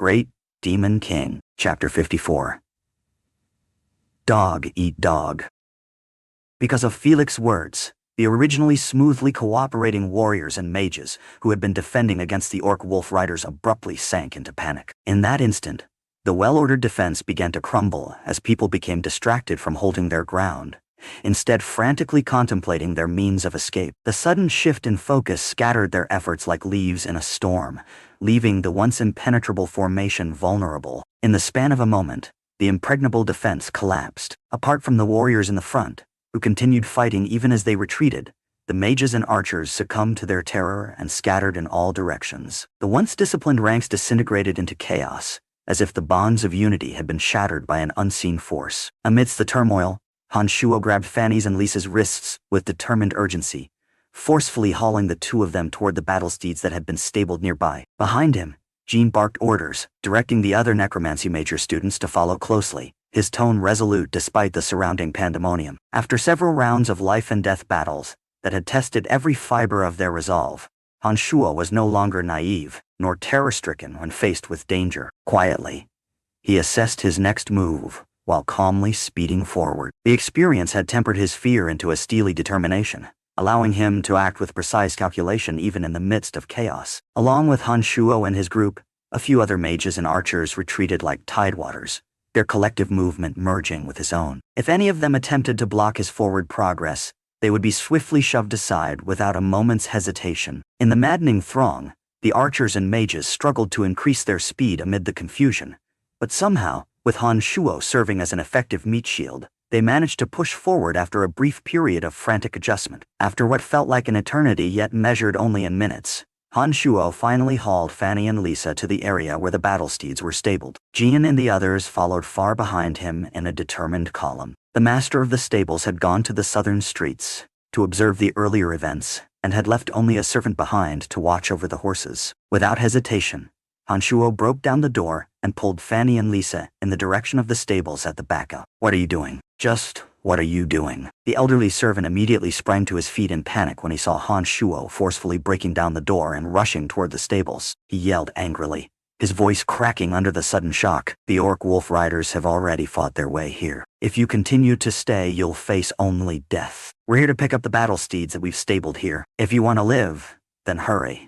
Great Demon King, Chapter 54. Dog eat dog. Because of Felix's words, the originally smoothly cooperating warriors and mages who had been defending against the orc wolf riders abruptly sank into panic. In that instant, the well-ordered defense began to crumble as people became distracted from holding their ground, instead frantically contemplating their means of escape. The sudden shift in focus scattered their efforts like leaves in a storm, leaving the once impenetrable formation vulnerable. In the span of a moment, the impregnable defense collapsed. Apart from the warriors in the front, who continued fighting even as they retreated, the mages and archers succumbed to their terror and scattered in all directions. The once disciplined ranks disintegrated into chaos, as if the bonds of unity had been shattered by an unseen force. Amidst the turmoil, Shuo grabbed Fanny's and Lisa's wrists with determined urgency, forcefully hauling the two of them toward the battlesteeds that had been stabled nearby. Behind him, Jean barked orders, directing the other necromancy major students to follow closely, his tone resolute despite the surrounding pandemonium. After several rounds of life-and-death battles that had tested every fiber of their resolve, Shuo was no longer naive, nor terror-stricken when faced with danger. Quietly, he assessed his next move, while calmly speeding forward. The experience had tempered his fear into a steely determination, allowing him to act with precise calculation even in the midst of chaos. Along with Shuo and his group, a few other mages and archers retreated like tidewaters, their collective movement merging with his own. If any of them attempted to block his forward progress, they would be swiftly shoved aside without a moment's hesitation. In the maddening throng, the archers and mages struggled to increase their speed amid the confusion, but somehow, with Shuo serving as an effective meat shield, they managed to push forward after a brief period of frantic adjustment. After what felt like an eternity yet measured only in minutes, Shuo finally hauled Fanny and Lisa to the area where the battlesteeds were stabled. Jean and the others followed far behind him in a determined column. The master of the stables had gone to the southern streets to observe the earlier events and had left only a servant behind to watch over the horses. Without hesitation, Shuo broke down the door and pulled Fanny and Lisa in the direction of the stables at the back. What are you doing? Just what are you doing? The elderly servant immediately sprang to his feet in panic when he saw Shuo forcefully breaking down the door and rushing toward the stables. He yelled angrily, his voice cracking under the sudden shock. The orc wolf riders have already fought their way here. If you continue to stay, you'll face only death. We're here to pick up the battlesteeds that we've stabled here. If you want to live, then hurry.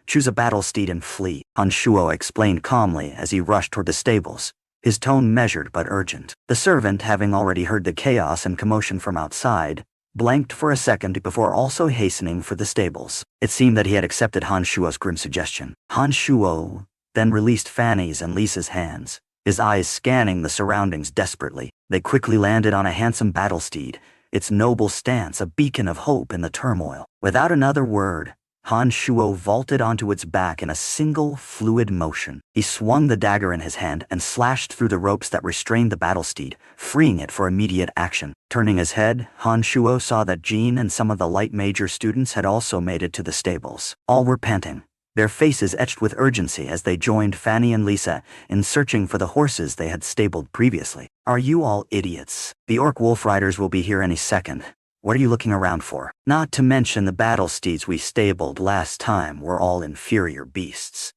Choose a battlesteed and flee, Shuo explained calmly as he rushed toward the stables, his tone measured but urgent. The servant, having already heard the chaos and commotion from outside, blanked for a second before also hastening for the stables. It seemed that he had accepted Shuo's grim suggestion. Shuo then released Fanny's and Lisa's hands, his eyes scanning the surroundings desperately. They quickly landed on a handsome battlesteed, its noble stance a beacon of hope in the turmoil. Without another word, Shuo vaulted onto its back in a single, fluid motion. He swung the dagger in his hand and slashed through the ropes that restrained the battlesteed, freeing it for immediate action. Turning his head, Shuo saw that Jean and some of the light major students had also made it to the stables. All were panting, their faces etched with urgency as they joined Fanny and Lisa in searching for the horses they had stabled previously. Are you all idiots? The orc wolf riders will be here any second. What are you looking around for? Not to mention the battlesteeds we stabled last time were all inferior beasts.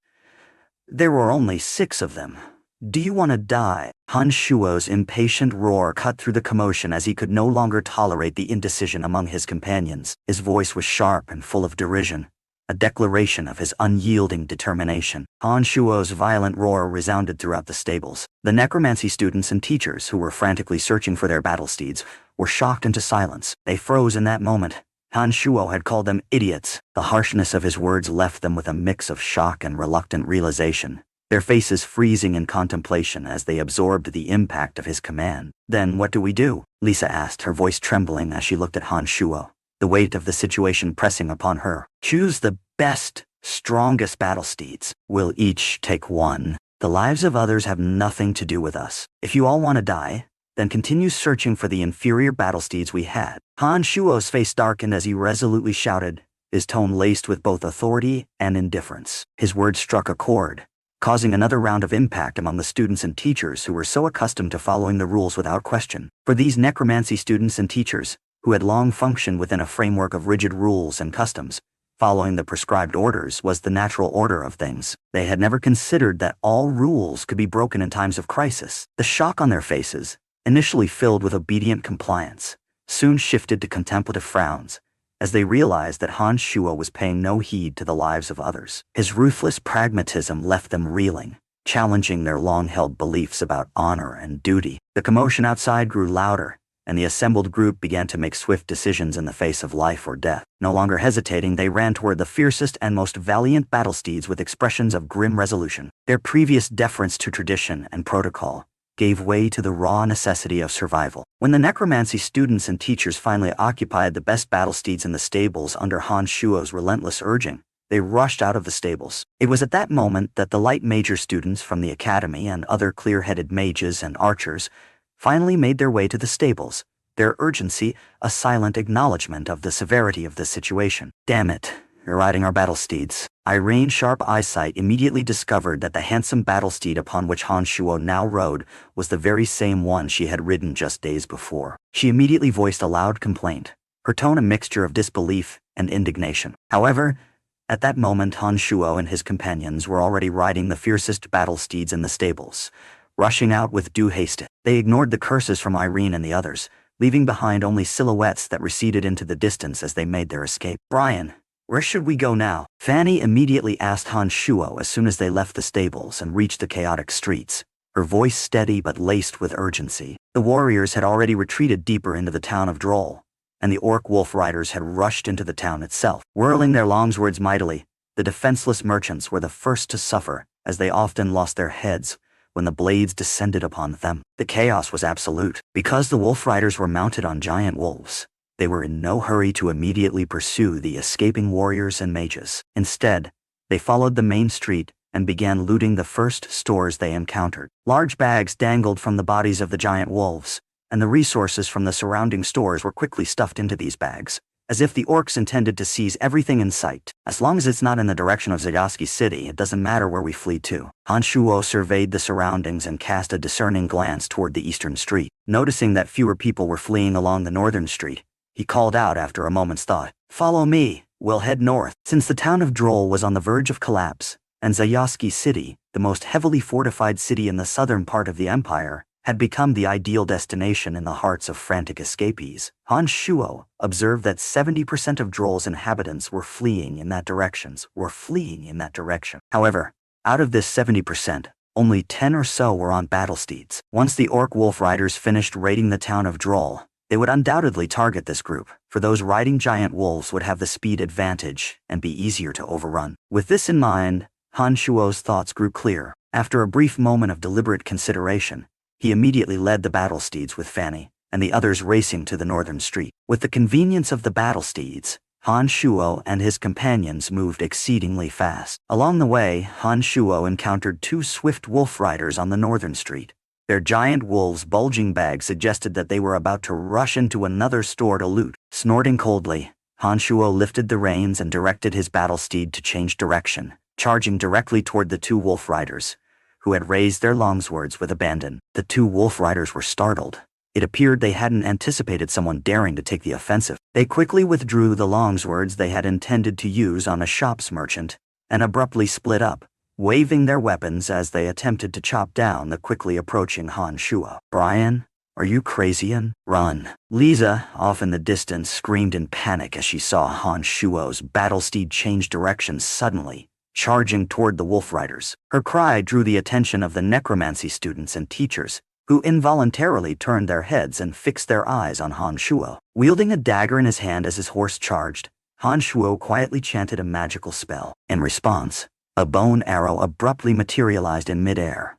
There were only 6 of them. Do you want to die? Shuo's impatient roar cut through the commotion as he could no longer tolerate the indecision among his companions. His voice was sharp and full of derision, a declaration of his unyielding determination. Shuo's violent roar resounded throughout the stables. The necromancy students and teachers who were frantically searching for their battlesteeds were shocked into silence. They froze in that moment. Shuo had called them idiots. The harshness of his words left them with a mix of shock and reluctant realization, their faces freezing in contemplation as they absorbed the impact of his command. Then what do we do? Lisa asked, her voice trembling as she looked at Shuo, the weight of the situation pressing upon her. Choose the best, strongest battlesteeds. We'll each take one. The lives of others have nothing to do with us. If you all want to die, then continue searching for the inferior battlesteeds we had. Shuo's face darkened as he resolutely shouted, his tone laced with both authority and indifference. His words struck a chord, causing another round of impact among the students and teachers who were so accustomed to following the rules without question. For these necromancy students and teachers, who had long functioned within a framework of rigid rules and customs, Following the prescribed orders was the natural order of things. They had never considered that all rules could be broken in times of crisis. The shock on their faces, initially filled with obedient compliance, soon shifted to contemplative frowns, as they realized that Shuo was paying no heed to the lives of others. His ruthless pragmatism left them reeling, challenging their long-held beliefs about honor and duty. The commotion outside grew louder, and the assembled group began to make swift decisions in the face of life or death. No longer hesitating, they ran toward the fiercest and most valiant Battlesteeds with expressions of grim resolution. Their previous deference to tradition and protocol gave way to the raw necessity of survival. When the necromancy students and teachers finally occupied the best Battlesteeds in the stables under Shuo's relentless urging, they rushed out of the stables. It was at that moment that the light major students from the academy and other clear-headed mages and archers finally made their way to the stables, their urgency a silent acknowledgement of the severity of the situation. "Damn it, you're riding our Battlesteeds." Irene's sharp eyesight immediately discovered that the handsome Battlesteed upon which Shuo now rode was the very same one she had ridden just days before. She immediately voiced a loud complaint, her tone a mixture of disbelief and indignation. However, at that moment Shuo and his companions were already riding the fiercest Battlesteeds in the stables, rushing out with due haste. They ignored the curses from Irene and the others, leaving behind only silhouettes that receded into the distance as they made their escape. "Brian, where should we go now?" Fanny immediately asked Shuo as soon as they left the stables and reached the chaotic streets, her voice steady but laced with urgency. The warriors had already retreated deeper into the town of Droll, and the orc wolf riders had rushed into the town itself. Whirling their longswords mightily, the defenseless merchants were the first to suffer, as they often lost their heads when the blades descended upon them. The chaos was absolute. Because the wolf riders were mounted on giant wolves, they were in no hurry to immediately pursue the escaping warriors and mages. Instead, they followed the main street and began looting the first stores they encountered. Large bags dangled from the bodies of the giant wolves, and the resources from the surrounding stores were quickly stuffed into these bags, as if the orcs intended to seize everything in sight. "As long as it's not in the direction of Zayasky City, it doesn't matter where we flee to." Shuo surveyed the surroundings and cast a discerning glance toward the eastern street. Noticing that fewer people were fleeing along the northern street, he called out after a moment's thought, "Follow me, we'll head north." Since the town of Droll was on the verge of collapse, and Zayasky City, the most heavily fortified city in the southern part of the empire, had become the ideal destination in the hearts of frantic escapees, Shuo observed that 70% of Droll's inhabitants were fleeing in that direction. However, out of this 70%, only 10 or so were on Battlesteeds. Once the orc wolf riders finished raiding the town of Droll, they would undoubtedly target this group, for those riding giant wolves would have the speed advantage and be easier to overrun. With this in mind, Shuo's thoughts grew clear. After a brief moment of deliberate consideration, he immediately led the Battlesteeds with Fanny and the others racing to the northern street. With the convenience of the Battlesteeds, Shuo and his companions moved exceedingly fast. Along the way, Shuo encountered two swift wolf riders on the northern street. Their giant wolves' bulging bags suggested that they were about to rush into another store to loot. Snorting coldly, Shuo lifted the reins and directed his Battlesteed to change direction, charging directly toward the two wolf riders, who had raised their longswords with abandon. The two wolf riders were startled. It appeared they hadn't anticipated someone daring to take the offensive. They quickly withdrew the longswords they had intended to use on a shops merchant, and abruptly split up, waving their weapons as they attempted to chop down the quickly approaching Shuo. "Brian, are you crazy? And run!" Lisa, off in the distance, screamed in panic as she saw Shuo's Battlesteed change direction suddenly, charging toward the wolf riders. Her cry drew the attention of the necromancy students and teachers, who involuntarily turned their heads and fixed their eyes on Shuo. Wielding a dagger in his hand as his horse charged, Shuo quietly chanted a magical spell. In response, a bone arrow abruptly materialized in midair,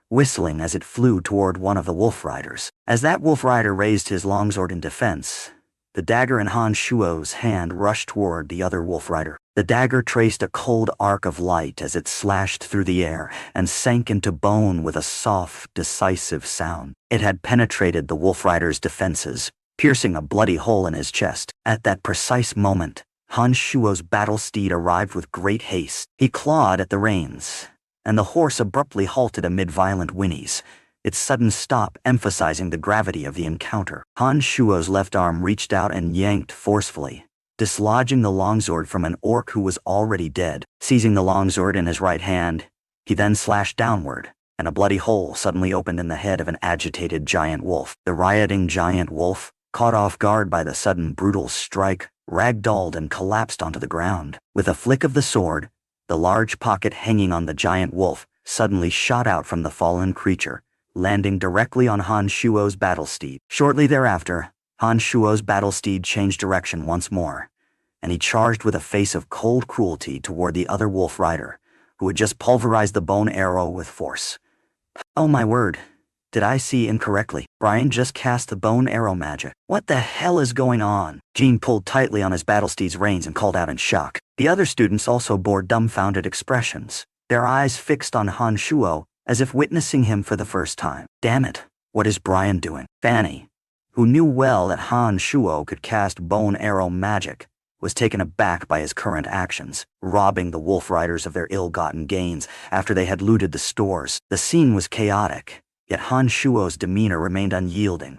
whistling as it flew toward one of the wolf riders. As that wolf rider raised his longsword in defense, the dagger in Shuo's hand rushed toward the other wolf rider. The dagger traced a cold arc of light as it slashed through the air and sank into bone with a soft, decisive sound. It had penetrated the wolf rider's defenses, piercing a bloody hole in his chest. At that precise moment, Shuo's Battlesteed arrived with great haste. He clawed at the reins, and the horse abruptly halted amid violent whinnies, its sudden stop emphasizing the gravity of the encounter. Shuo's left arm reached out and yanked forcefully, dislodging the longsword from an orc who was already dead. Seizing the longsword in his right hand, he then slashed downward, and a bloody hole suddenly opened in the head of an agitated giant wolf. The rioting giant wolf, caught off guard by the sudden brutal strike, ragdolled and collapsed onto the ground. With a flick of the sword, the large pocket hanging on the giant wolf suddenly shot out from the fallen creature, landing directly on Han Shuo's battlesteed. Shortly thereafter, Han Shuo's battlesteed changed direction once more, and he charged with a face of cold cruelty toward the other wolf rider, who had just pulverized the bone arrow with force. Oh my word, did I see incorrectly? Brian just cast the bone arrow magic. What the hell is going on? Jean pulled tightly on his battlesteed's reins and called out in shock. The other students also bore dumbfounded expressions, their eyes fixed on Han Shuo as if witnessing him for the first time. Damn it, what is Brian doing? Fanny, who knew well that Han Shuo could cast bone arrow magic, was taken aback by his current actions, robbing the wolf riders of their ill-gotten gains after they had looted the stores. The scene was chaotic, yet Han Shuo's demeanor remained unyielding,